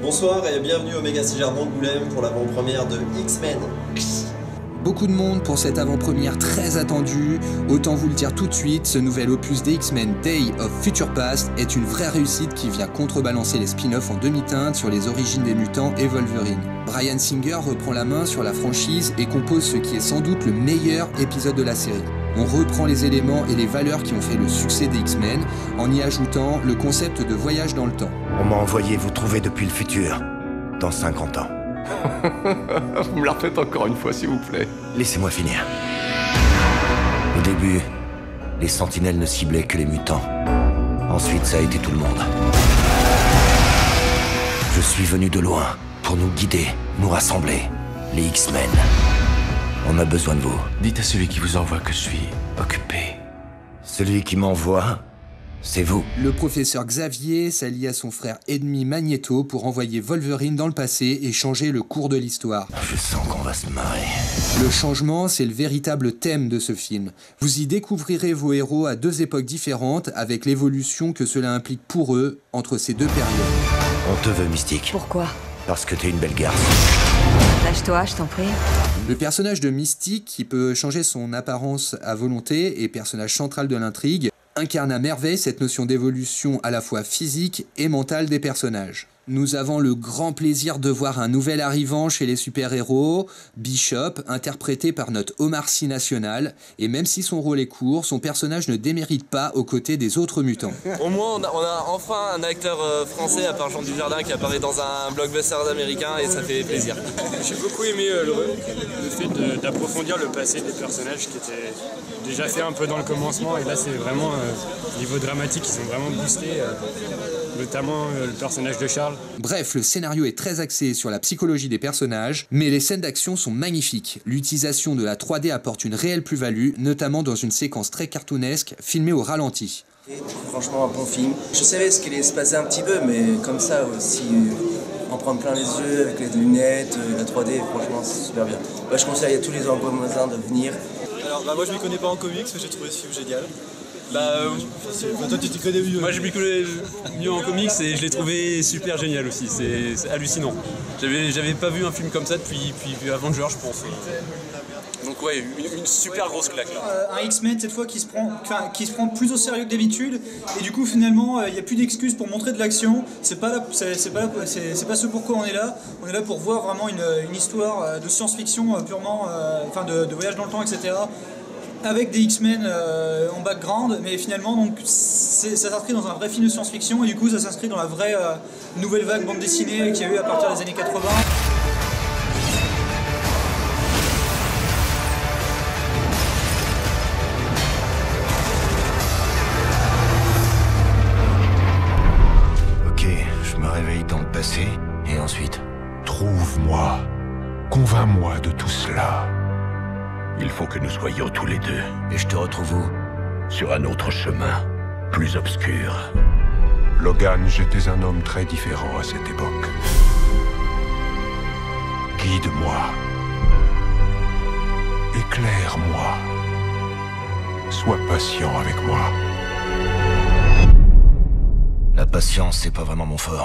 Bonsoir et bienvenue au Méga Cigar d'Angoulême pour l'avant-première de X-Men. Beaucoup de monde pour cette avant-première très attendue. Autant vous le dire tout de suite, ce nouvel opus des X-Men Day of Future Past est une vraie réussite qui vient contrebalancer les spin-offs en demi-teinte sur les origines des mutants et Wolverine. Bryan Singer reprend la main sur la franchise et compose ce qui est sans doute le meilleur épisode de la série. On reprend les éléments et les valeurs qui ont fait le succès des X-Men en y ajoutant le concept de voyage dans le temps. On m'a envoyé vous trouver depuis le futur, dans 50 ans. Vous me la refaites encore une fois, s'il vous plaît. Laissez-moi finir. Au début, les sentinelles ne ciblaient que les mutants. Ensuite, ça a été tout le monde. Je suis venu de loin pour nous guider, nous rassembler. Les X-Men. On a besoin de vous. Dites à celui qui vous envoie que je suis occupé. Celui qui m'envoie, c'est vous. Le professeur Xavier s'allie à son frère ennemi Magneto pour envoyer Wolverine dans le passé et changer le cours de l'histoire. Je sens qu'on va se marrer. Le changement, c'est le véritable thème de ce film. Vous y découvrirez vos héros à deux époques différentes avec l'évolution que cela implique pour eux entre ces deux périodes. On te veut, Mystique. Pourquoi? Parce que t'es une belle garce. Lâche-toi, je t'en prie. Le personnage de Mystique, qui peut changer son apparence à volonté et personnage central de l'intrigue, incarne à merveille cette notion d'évolution à la fois physique et mentale des personnages. Nous avons le grand plaisir de voir un nouvel arrivant chez les super-héros, Bishop, interprété par notre Omar Sy national, et même si son rôle est court, son personnage ne démérite pas aux côtés des autres mutants. Au moins, on a enfin un acteur français, à part Jean Dujardin, qui apparaît dans un blockbuster américain, et ça fait plaisir. J'ai beaucoup aimé le fait d'approfondir le passé des personnages qui étaient déjà fait un peu dans le commencement, et là c'est vraiment niveau dramatique, ils sont vraiment boostés, notamment le personnage de Charles. Bref, le scénario est très axé sur la psychologie des personnages, mais les scènes d'action sont magnifiques. L'utilisation de la 3D apporte une réelle plus-value, notamment dans une séquence très cartoonesque, filmée au ralenti. Franchement, un bon film. Je savais ce qui allait se passer un petit peu, mais comme ça aussi, en prendre plein les yeux avec les lunettes, la 3D, franchement, c'est super bien. Je conseille à tous les voisins de venir. Alors, moi je m'y connais pas en comics, mais j'ai trouvé ce film génial. Toi tu t'y connais mieux. Moi je m'y connais mieux en comics et je l'ai trouvé super génial aussi, c'est hallucinant. J'avais pas vu un film comme ça depuis Avengers, je pense. Donc ouais, une super grosse claque là. Un X-Men cette fois qui se prend plus au sérieux que d'habitude, et du coup finalement il n'y a plus d'excuses pour montrer de l'action. C'est pas ce pourquoi on est là. On est là pour voir vraiment une histoire de science-fiction purement, de voyage dans le temps, etc. Avec des X-Men en background, mais finalement donc ça s'inscrit dans un vrai film de science-fiction, et du coup ça s'inscrit dans la vraie nouvelle vague bande dessinée qu'il y a eu à partir des années 80. Ok, je me réveille dans le passé, et ensuite? Trouve-moi. Convainc-moi de tout cela. Il faut que nous soyons tous les deux Et je te retrouve où? sur un autre chemin, plus obscur. Logan, j'étais un homme très différent à cette époque. Guide-moi. Éclaire-moi. Sois patient avec moi. La patience, c'est pas vraiment mon fort.